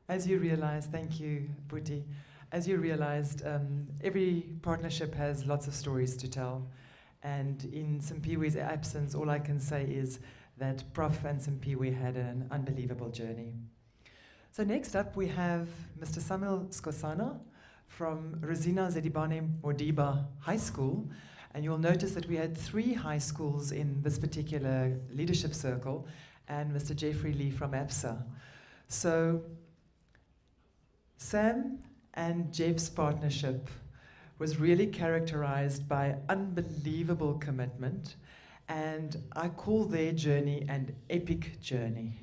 As you realize, thank you, Buti. As you realized, every partnership has lots of stories to tell. And in Simpiwe's absence, all I can say is that Prof and Simpiwe had an unbelievable journey. So next up, we have Mr. Samuel Skosana from Rosina Sedibane-Modiba High School. And you'll notice that we had 3 high schools in this particular leadership circle, and Mr. Jeffrey Lee from APSA. So Sam and Jeff's partnership was really characterized by unbelievable commitment, and I call their journey an epic journey.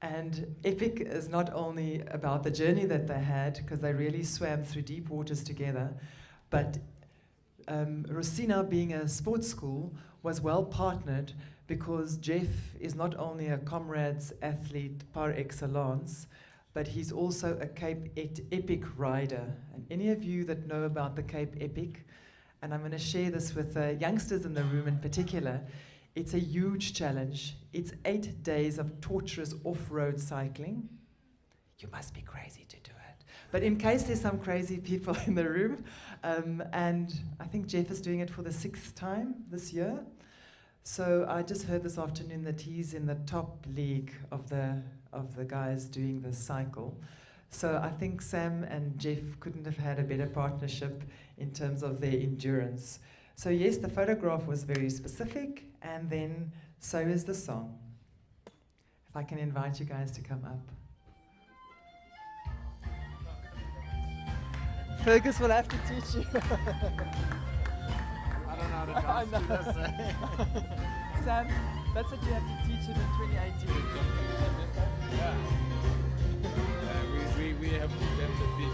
And epic is not only about the journey that they had, because they really swam through deep waters together, but Rosina, being a sports school, was well partnered because Jeff is not only a comrades athlete par excellence, but he's also a Cape Epic rider. And any of you that know about the Cape Epic, and I'm going to share this with youngsters in the room in particular, it's a huge challenge. It's 8 days of torturous off-road cycling. You must be crazy to do it. But in case there's some crazy people in the room, and I think Jeff is doing it for the 6th time this year. So I just heard this afternoon that he's in the top league of the guys doing this cycle. So I think Sam and Jeff couldn't have had a better partnership in terms of their endurance. So yes, the photograph was very specific, and then so is the song. If I can invite you guys to come up. Fergus will have to teach you. I don't know how to dance to this. Sam, that's what you have to teach him in 2018. Yeah. We have to dance a bit.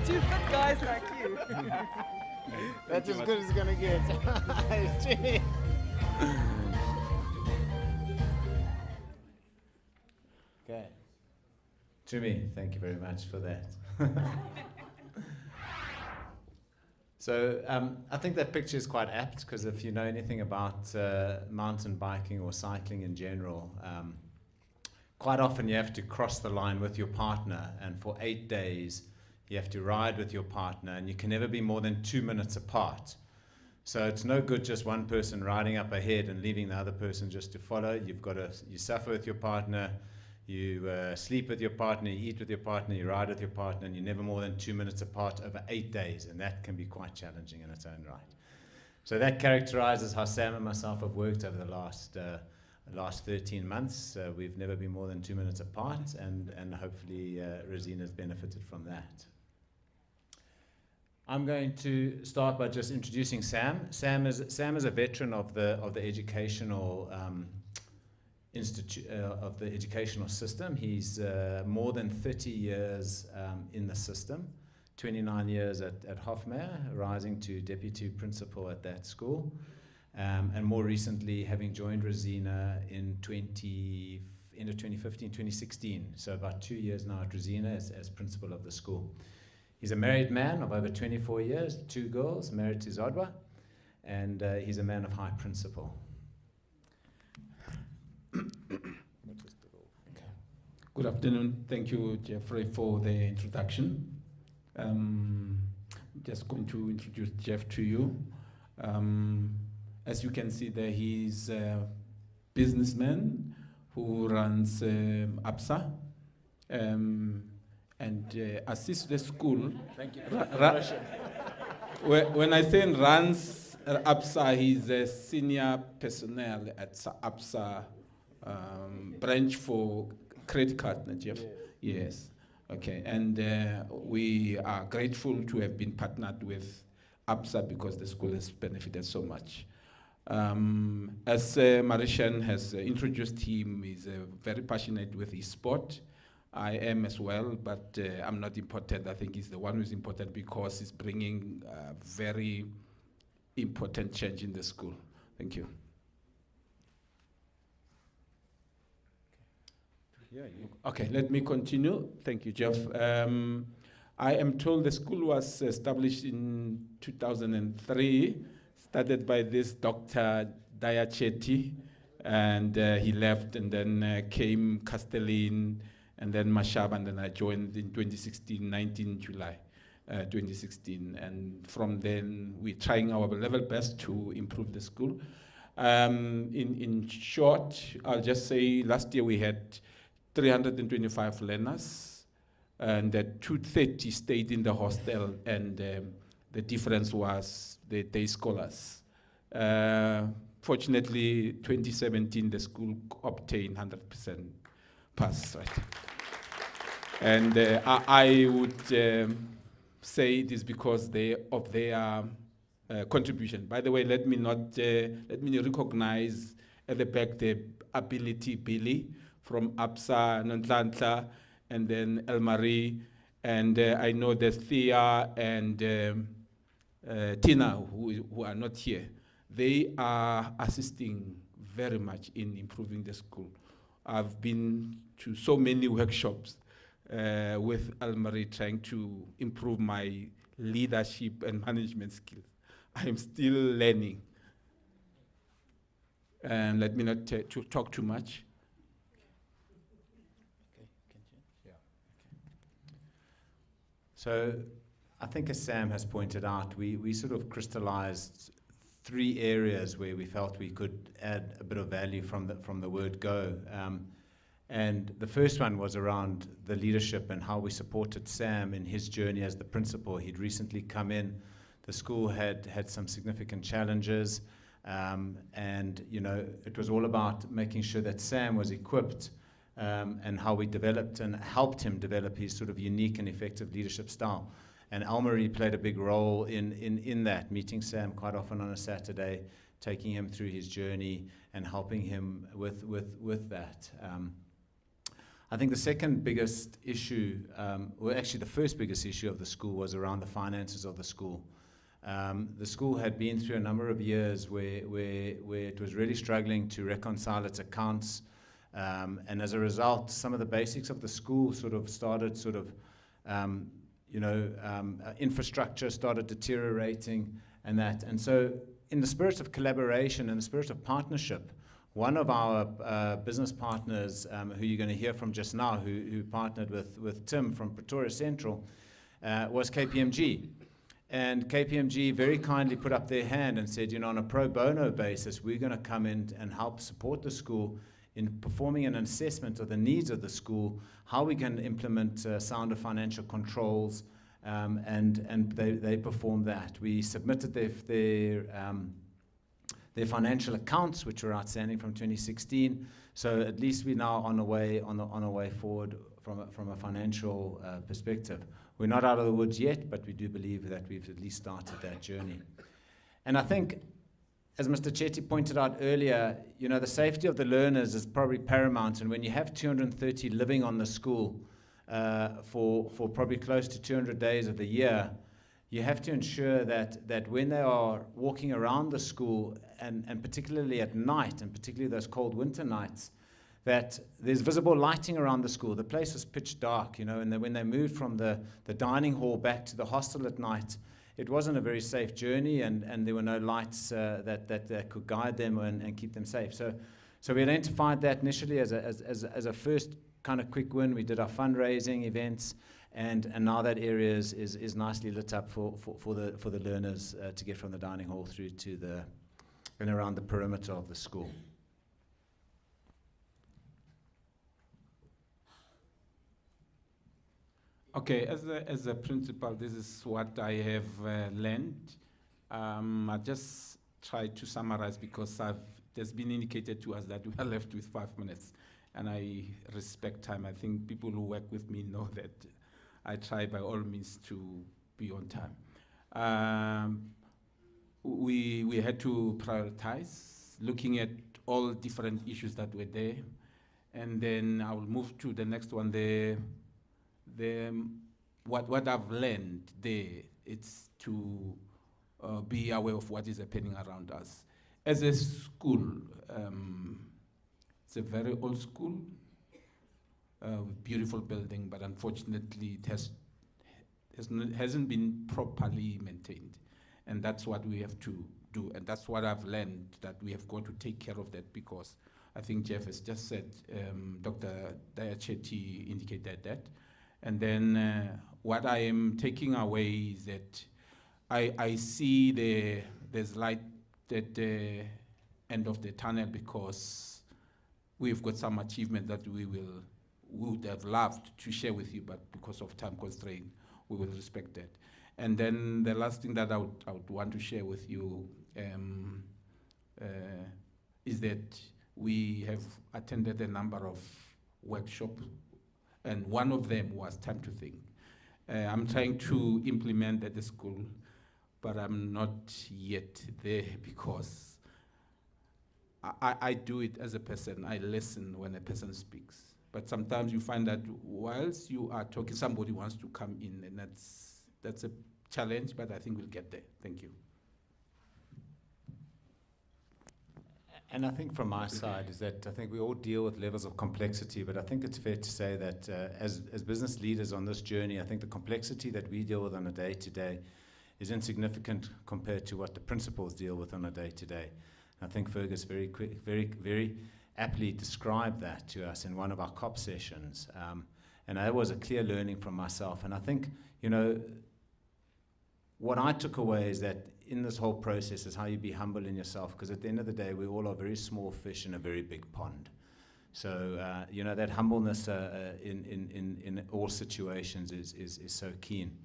Two fit guys like you. That's as good as it's gonna get. Okay. Jimmy, thank you very much for that. So I think that picture is quite apt, because if you know anything about mountain biking or cycling in general, quite often you have to cross the line with your partner, and for 8 days you have to ride with your partner, and you can never be more than 2 minutes apart. So it's no good just one person riding up ahead and leaving the other person just to follow. You suffer with your partner, you sleep with your partner, you eat with your partner, you ride with your partner, and you're never more than 2 minutes apart over 8 days, and that can be quite challenging in its own right. So that characterizes how Sam and myself have worked over the last 13 months. We've never been more than 2 minutes apart, and hopefully Rosina's benefited from that. I'm going to start by just introducing Sam. Sam is a veteran of the educational of the educational system. He's more than 30 years in the system, 29 years at Hofmeyr, rising to deputy principal at that school, and more recently having joined Rosina in end of 2015, 2016, so about 2 years now at Rosina as principal of the school. He's a married man of over 24 years, 2 girls, married to Zodwa, and he's a man of high principle. Good afternoon. Thank you, Jeffrey, for the introduction. Just going to introduce Jeff to you. As you can see there, he's a businessman who runs APSA and assists the school. Thank you. When I say runs APSA, he's a senior personnel at APSA branch for credit card, Jeff? Yeah. Yes. Okay. And we are grateful to have been partnered with APSA because the school has benefited so much. As Marishan has introduced him, he's very passionate with his sport. I am as well, but I'm not important. I think he's the one who's important because he's bringing very important change in the school. Thank you. Yeah, Okay, let me continue. Thank you, Jeff. I am told the school was established in 2003, started by this Dr. Diachetti, and he left, and then came Castellin, and then Mashaba, and then I joined in 2016, 19 July 2016. And from then, we're trying our level best to improve the school. In short, I'll just say last year we had 325 learners, and that 230 stayed in the hostel, and the difference was the day scholars. Fortunately, 2017, the school obtained 100% pass, right? And I would say it is because of their contribution. By the way, let me recognize at the back the ability Billy from APSA, Nontlantla, and then Elmarie, and I know there's Thea and Tina who are not here. They are assisting very much in improving the school. I've been to so many workshops with Elmarie trying to improve my leadership and management skills. I'm still learning. And let me not talk too much. So I think as Sam has pointed out, we sort of crystallized 3 areas where we felt we could add a bit of value from the word go. And the first one was around the leadership and how we supported Sam in his journey as the principal. He'd recently come in. The school had some significant challenges, and it was all about making sure that Sam was equipped, and how we developed and helped him develop his sort of unique and effective leadership style. And Elmarie played a big role in that, meeting Sam quite often on a Saturday, taking him through his journey and helping him with that. I think the second biggest issue, well, actually the first biggest issue of the school was around the finances of the school. The school had been through a number of years where it was really struggling to reconcile its accounts, and as a result, some of the basics of the school started infrastructure started deteriorating and that. And so in the spirit of collaboration and the spirit of partnership, one of our business partners, who you're going to hear from just now, who partnered with Tim from Pretoria Central, was KPMG. And KPMG very kindly put up their hand and said, on a pro bono basis, we're going to come in and help support the school in performing an assessment of the needs of the school, how we can implement sounder financial controls, and they performed that. We submitted their financial accounts, which were outstanding from 2016. So at least we're now on a way forward from a financial perspective. We're not out of the woods yet, but we do believe that we've at least started that journey. And I think, as Mr. Chetty pointed out earlier, the safety of the learners is probably paramount. And when you have 230 living on the school for probably close to 200 days of the year, you have to ensure that when they are walking around the school, and particularly at night, and particularly those cold winter nights, that there's visible lighting around the school. The place was pitch dark, and when they moved from the dining hall back to the hostel at night, it wasn't a very safe journey, and there were no lights that could guide them and keep them safe. So we identified that initially as a first kind of quick win. We did our fundraising events, and now that area is nicely lit up for the learners to get from the dining hall through to and around the perimeter of the school. Okay, as a principal, this is what I have learned. I just try to summarize because there's been indicated to us that we are left with 5 minutes, and I respect time. I think people who work with me know that I try by all means to be on time. We had to prioritize, looking at all different issues that were there, and then I will move to the next one. What I've learned there, it's to be aware of what is happening around us. As a school, it's a very old school, beautiful building, but unfortunately it hasn't been properly maintained. And that's what we have to do. And that's what I've learned, that we have got to take care of that, because I think Jeff has just said, Dr. Diachetti indicated that. And then what I am taking away is that I see there's light at the end of the tunnel, because we've got some achievement that we would have loved to share with you, but because of time constraint, we will respect that. And then the last thing that I would want to share with you is that we have attended a number of workshops, and one of them was Time to Think. I'm trying to implement at the school, but I'm not yet there, because I do it as a person. I listen when a person speaks. But sometimes you find that whilst you are talking, somebody wants to come in, and that's a challenge, but I think we'll get there. Thank you. And I think from my side is that I think we all deal with levels of complexity, but I think it's fair to say that as business leaders on this journey, I think the complexity that we deal with on a day-to-day is insignificant compared to what the principals deal with on a day-to-day. I think Fergus very aptly described that to us in one of our COP sessions. And that was a clear learning from myself. And I think, you know, what I took away is that in this whole process is how you be humble in yourself, because at the end of the day, we all are very small fish in a very big pond. So, you know, that humbleness in all situations is so keen.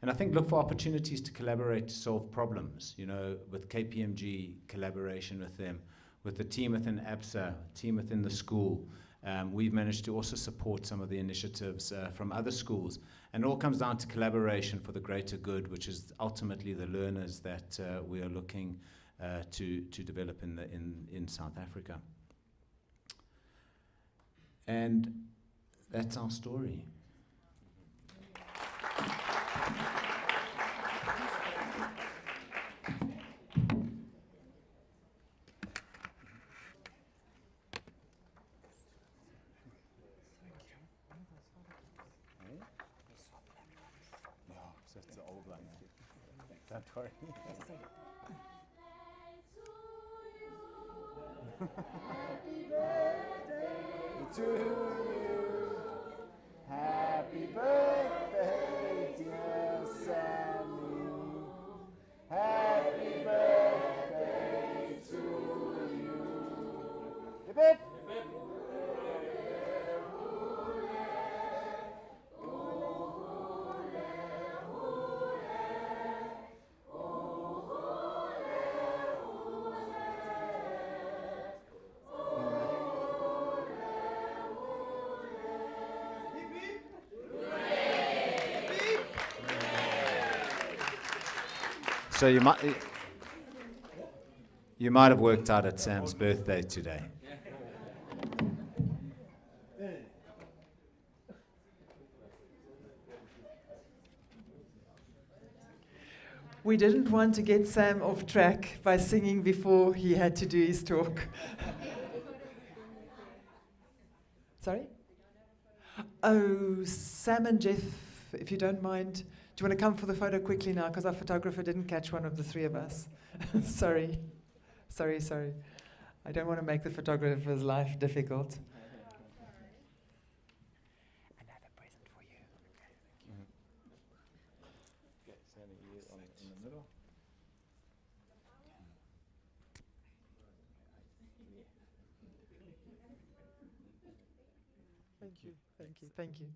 And I think look for opportunities to collaborate to solve problems, you know, with KPMG, collaboration with them, with the team within ABSA, team within the school. We've managed to also support some of the initiatives from other schools. And it all comes down to collaboration for the greater good, which is ultimately the learners that we are looking to develop in South Africa. And that's our story. That's the old one. Don't worry. Happy birthday to you. Happy birthday, dear Sammy. Happy birthday to you. Hip hip. So you might have worked out at Sam's birthday today. We didn't want to get Sam off track by singing before he had to do his talk. Sorry? Oh, Sam and Jeff, if you don't mind, do you want to come for the photo quickly now? Because our photographer didn't catch one of the three of us. Sorry. I don't want to make the photographer's life difficult. Another present for you. Okay, Sammy, you in the middle. Thank you.